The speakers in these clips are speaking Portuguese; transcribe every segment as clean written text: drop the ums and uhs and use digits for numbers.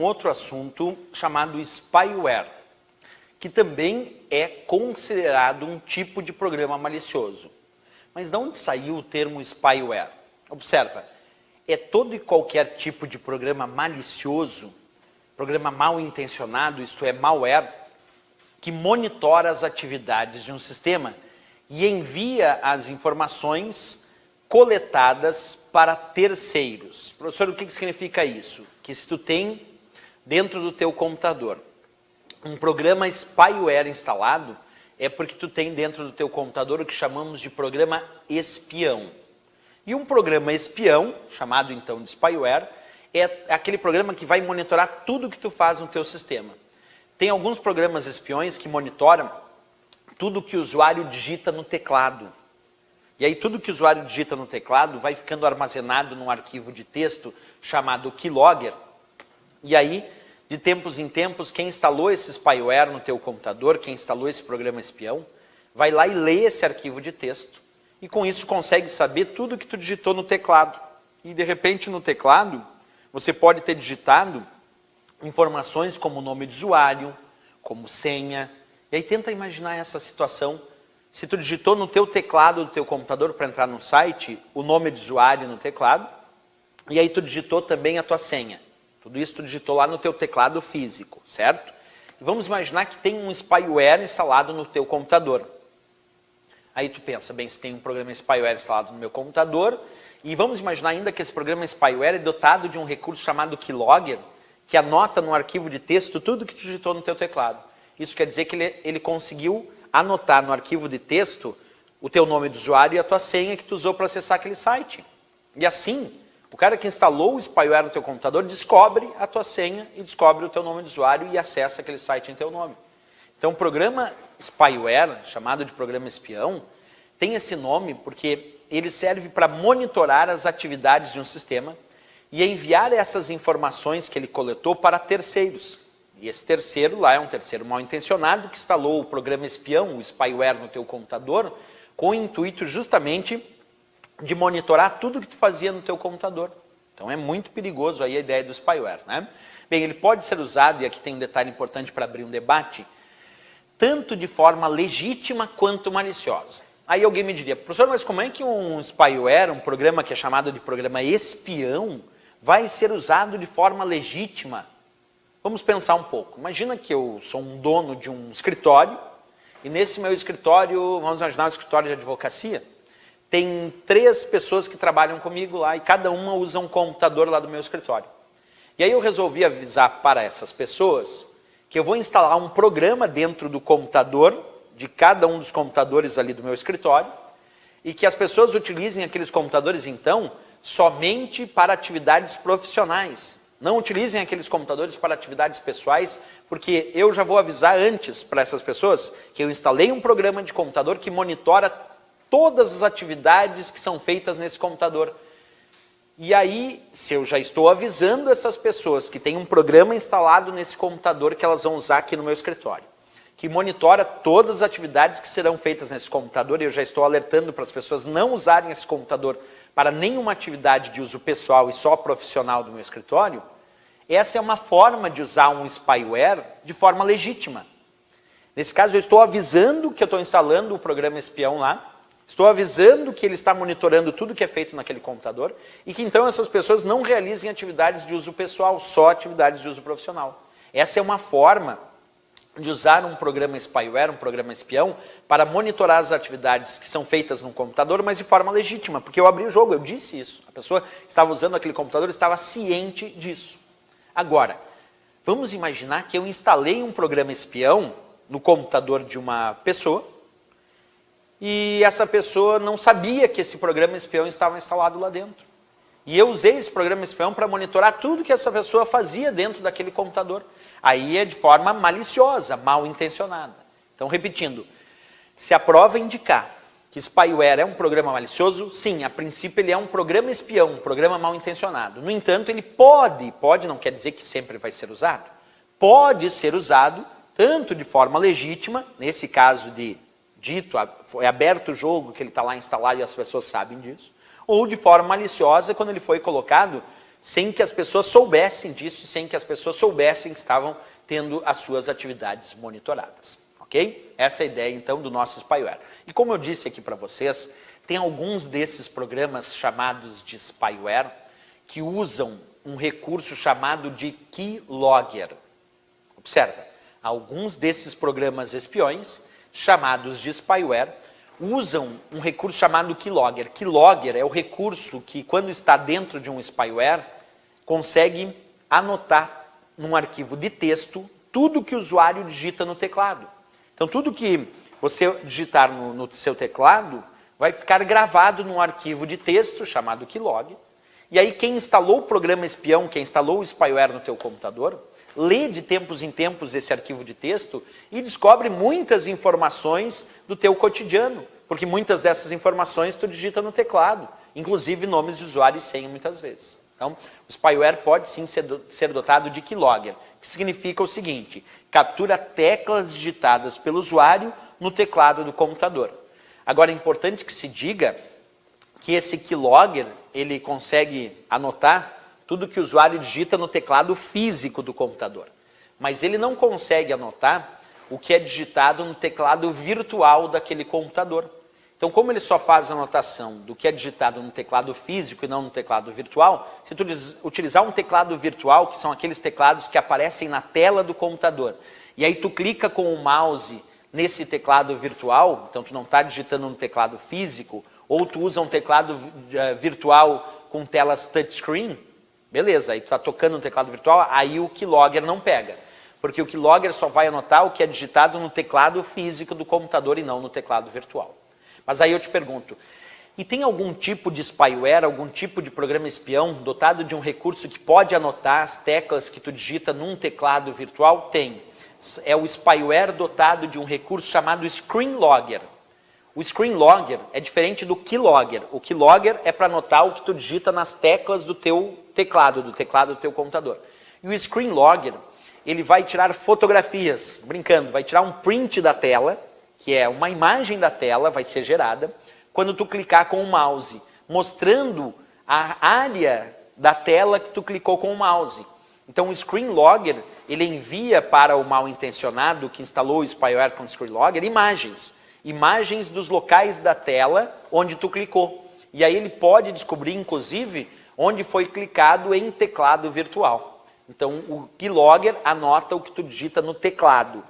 um outro assunto chamado spyware, que também é considerado um tipo de programa malicioso. Mas de onde saiu o termo spyware? Observa, é todo e qualquer tipo de programa malicioso, programa mal intencionado, isto é, malware, que monitora as atividades de um sistema e envia as informações coletadas para terceiros. Professor, o que significa isso? Que se tu tem dentro do teu computador um programa spyware instalado, é porque tu tem dentro do teu computador o que chamamos de programa espião. E um programa espião, chamado então de spyware, é aquele programa que vai monitorar tudo que tu faz no teu sistema. Tem alguns programas espiões que monitoram tudo que o usuário digita no teclado. E aí tudo que o usuário digita no teclado vai ficando armazenado num arquivo de texto chamado keylogger. E aí, de tempos em tempos, quem instalou esse spyware no teu computador, quem instalou esse programa espião, vai lá e lê esse arquivo de texto. E com isso consegue saber tudo que tu digitou no teclado. E de repente no teclado, você pode ter digitado informações como nome de usuário, como senha. E aí tenta imaginar essa situação. Se tu digitou no teu teclado do teu computador para entrar no site, o nome de usuário no teclado, e aí tu digitou também a tua senha. Tudo isso tu digitou lá no teu teclado físico, certo? E vamos imaginar que tem um spyware instalado no teu computador. Aí tu pensa, bem, se tem um programa spyware instalado no meu computador, e vamos imaginar ainda que esse programa spyware é dotado de um recurso chamado keylogger, que anota no arquivo de texto tudo que tu digitou no teu teclado. Isso quer dizer que ele conseguiu anotar no arquivo de texto o teu nome de usuário e a tua senha que tu usou para acessar aquele site. E assim, o cara que instalou o spyware no teu computador descobre a tua senha e descobre o teu nome de usuário e acessa aquele site em teu nome. Então o programa spyware, chamado de programa espião, tem esse nome porque ele serve para monitorar as atividades de um sistema e enviar essas informações que ele coletou para terceiros. E esse terceiro lá é um terceiro mal intencionado que instalou o programa espião, o spyware no teu computador, com o intuito justamente de monitorar tudo que tu fazia no teu computador. Então é muito perigoso aí a ideia do spyware, né? Bem, ele pode ser usado, e aqui tem um detalhe importante para abrir um debate, tanto de forma legítima quanto maliciosa. Aí alguém me diria, professor, mas como é que um spyware, um programa que é chamado de programa espião, vai ser usado de forma legítima? Vamos pensar um pouco. Imagina que eu sou um dono de um escritório, e nesse meu escritório, vamos imaginar um escritório de advocacia, tem 3 pessoas que trabalham comigo lá, e cada uma usa um computador lá do meu escritório. E aí eu resolvi avisar para essas pessoas que eu vou instalar um programa dentro do computador, de cada um dos computadores ali do meu escritório, e que as pessoas utilizem aqueles computadores, então, somente para atividades profissionais. Não utilizem aqueles computadores para atividades pessoais, porque eu já vou avisar antes para essas pessoas que eu instalei um programa de computador que monitora todas as atividades que são feitas nesse computador. E aí, se eu já estou avisando essas pessoas que tem um programa instalado nesse computador que elas vão usar aqui no meu escritório, que monitora todas as atividades que serão feitas nesse computador, e eu já estou alertando para as pessoas não usarem esse computador para nenhuma atividade de uso pessoal e só profissional do meu escritório, essa é uma forma de usar um spyware de forma legítima. Nesse caso, eu estou avisando que eu estou instalando o programa espião lá, estou avisando que ele está monitorando tudo que é feito naquele computador e que então essas pessoas não realizem atividades de uso pessoal, só atividades de uso profissional. Essa é uma forma de usar um programa spyware, um programa espião, para monitorar as atividades que são feitas no computador, mas de forma legítima, porque eu abri o jogo, eu disse isso. A pessoa que estava usando aquele computador estava ciente disso. Agora, vamos imaginar que eu instalei um programa espião no computador de uma pessoa e essa pessoa não sabia que esse programa espião estava instalado lá dentro. E eu usei esse programa espião para monitorar tudo que essa pessoa fazia dentro daquele computador. Aí é de forma maliciosa, mal intencionada. Então, repetindo, se a prova indicar que spyware é um programa malicioso, sim, a princípio ele é um programa espião, um programa mal intencionado. No entanto, ele pode não quer dizer que sempre vai ser usado, pode ser usado tanto de forma legítima, nesse caso de dito, foi aberto o jogo que ele está lá instalado e as pessoas sabem disso, ou de forma maliciosa quando ele foi colocado sem que as pessoas soubessem disso, sem que as pessoas soubessem que estavam tendo as suas atividades monitoradas, ok? Essa é a ideia, então, do nosso spyware. E como eu disse aqui para vocês, tem alguns desses programas chamados de spyware que usam um recurso chamado de keylogger. Observa, alguns desses programas espiões, chamados de spyware, usam um recurso chamado keylogger. Keylogger é o recurso que, quando está dentro de um spyware, consegue anotar num arquivo de texto tudo que o usuário digita no teclado. Então, tudo que você digitar no seu teclado vai ficar gravado num arquivo de texto chamado keylogger. E aí, quem instalou o programa espião, quem instalou o spyware no teu computador, lê de tempos em tempos esse arquivo de texto e descobre muitas informações do teu cotidiano, porque muitas dessas informações tu digita no teclado, inclusive nomes de usuário e senha muitas vezes. Então, o spyware pode sim ser dotado de keylogger, que significa o seguinte: captura teclas digitadas pelo usuário no teclado do computador. Agora, é importante que se diga que esse keylogger, ele consegue anotar tudo que o usuário digita no teclado físico do computador. Mas ele não consegue anotar o que é digitado no teclado virtual daquele computador. Então, como ele só faz a anotação do que é digitado no teclado físico e não no teclado virtual, se tu utilizar um teclado virtual, que são aqueles teclados que aparecem na tela do computador, e aí tu clica com o mouse nesse teclado virtual, então tu não está digitando no teclado físico, ou tu usa um teclado virtual com telas touchscreen, beleza, aí tu está tocando no teclado virtual, aí o keylogger não pega. Porque o keylogger só vai anotar o que é digitado no teclado físico do computador e não no teclado virtual. Mas aí eu te pergunto, e tem algum tipo de spyware, algum tipo de programa espião dotado de um recurso que pode anotar as teclas que tu digita num teclado virtual? Tem. É o spyware dotado de um recurso chamado screenlogger. O screenlogger é diferente do keylogger. O keylogger é para anotar o que tu digita nas teclas do teu teclado, do teu computador. E o screenlogger, ele vai tirar fotografias, brincando, vai tirar um print da tela, que é uma imagem da tela, vai ser gerada, quando tu clicar com o mouse, mostrando a área da tela que tu clicou com o mouse. Então o screenlogger, ele envia para o mal-intencionado que instalou o spyware com o screenlogger imagens dos locais da tela onde tu clicou. E aí ele pode descobrir, inclusive, onde foi clicado em teclado virtual. Então o keylogger anota o que tu digita no teclado.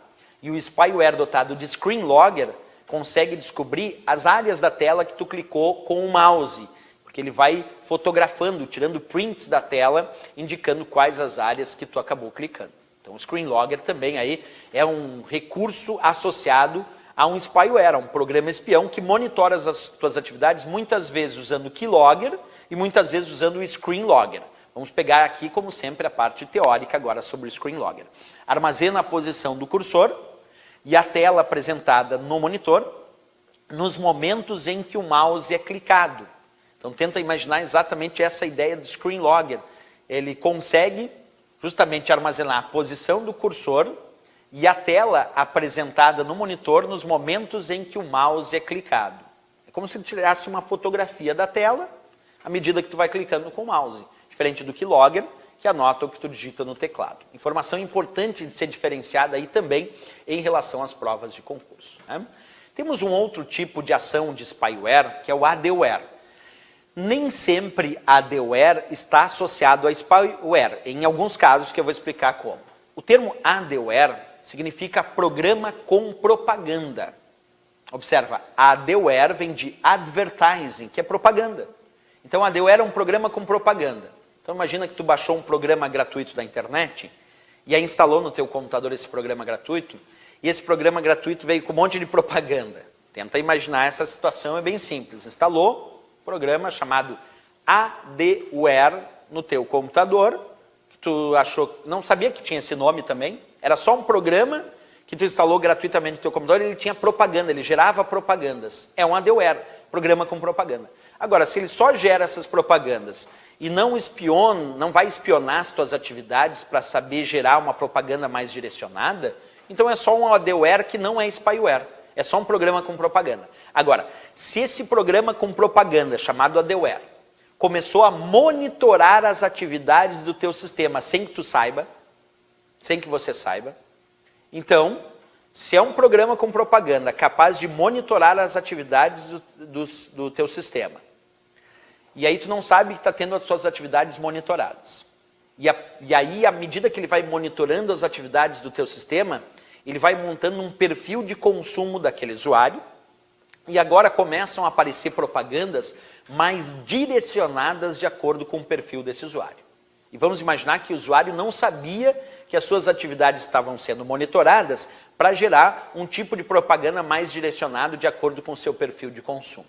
E o spyware dotado de screenlogger consegue descobrir as áreas da tela que tu clicou com o mouse, porque ele vai fotografando, tirando prints da tela, indicando quais as áreas que tu acabou clicando. Então o screenlogger também aí é um recurso associado a um spyware, a um programa espião que monitora as tuas atividades, muitas vezes usando o keylogger e muitas vezes usando o screenlogger. Vamos pegar aqui, como sempre, a parte teórica agora sobre o screenlogger. Armazena a posição do cursor e a tela apresentada no monitor nos momentos em que o mouse é clicado. Então tenta imaginar exatamente essa ideia do screenlogger. Ele consegue justamente armazenar a posição do cursor e a tela apresentada no monitor nos momentos em que o mouse é clicado. É como se ele tirasse uma fotografia da tela à medida que tu vai clicando com o mouse. Diferente do keylogger, que anota o que tu digita no teclado. Informação importante de ser diferenciada aí também em relação às provas de concurso, né? Temos um outro tipo de ação de spyware, que é o adware. Nem sempre adware está associado a spyware, em alguns casos que eu vou explicar como. O termo adware significa programa com propaganda. Observa, adware vem de advertising, que é propaganda. Então adware é um programa com propaganda. Então imagina que tu baixou um programa gratuito da internet e aí instalou no teu computador esse programa gratuito e esse programa gratuito veio com um monte de propaganda. Tenta imaginar essa situação, é bem simples. Instalou um programa chamado adware no teu computador, que tu achou, não sabia que tinha esse nome também, era só um programa que tu instalou gratuitamente no teu computador e ele tinha propaganda, ele gerava propagandas. É um adware, programa com propaganda. Agora, se ele só gera essas propagandas e não vai espionar as tuas atividades para saber gerar uma propaganda mais direcionada, então é só um adware que não é spyware, é só um programa com propaganda. Agora, se esse programa com propaganda, chamado adware, começou a monitorar as atividades do teu sistema sem que tu saiba, sem que você saiba. Então, se é um programa com propaganda capaz de monitorar as atividades do teu sistema, e aí tu não sabe que está tendo as suas atividades monitoradas, e aí, à medida que ele vai monitorando as atividades do teu sistema, ele vai montando um perfil de consumo daquele usuário, e agora começam a aparecer propagandas mais direcionadas de acordo com o perfil desse usuário. E vamos imaginar que o usuário não sabia que as suas atividades estavam sendo monitoradas para gerar um tipo de propaganda mais direcionado de acordo com o seu perfil de consumo.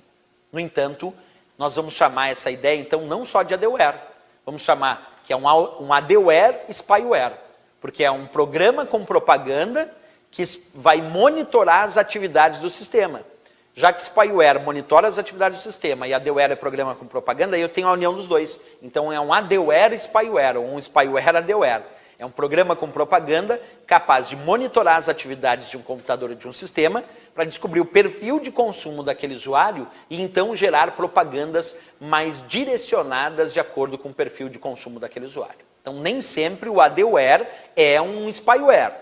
No entanto, nós vamos chamar essa ideia, então, não só de adware, vamos chamar que é um adware spyware, porque é um programa com propaganda que vai monitorar as atividades do sistema. Já que spyware monitora as atividades do sistema e adware é programa com propaganda, aí eu tenho a união dos dois. Então é um adware spyware, ou um spyware adware. É um programa com propaganda capaz de monitorar as atividades de um computador ou de um sistema para descobrir o perfil de consumo daquele usuário e então gerar propagandas mais direcionadas de acordo com o perfil de consumo daquele usuário. Então nem sempre o adware é um spyware.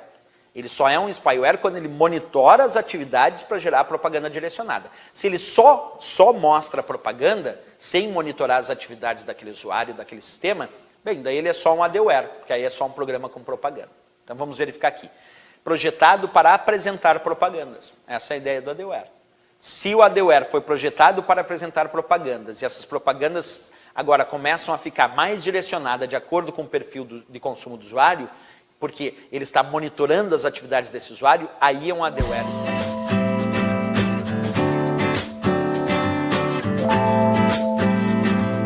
Ele só é um spyware quando ele monitora as atividades para gerar propaganda direcionada. Se ele só mostra propaganda, sem monitorar as atividades daquele usuário, daquele sistema, bem, daí ele é só um adware, porque aí é só um programa com propaganda. Então vamos verificar aqui. Projetado para apresentar propagandas. Essa é a ideia do adware. Se o adware foi projetado para apresentar propagandas, e essas propagandas agora começam a ficar mais direcionadas de acordo com o perfil de consumo do usuário, porque ele está monitorando as atividades desse usuário, aí é um adware.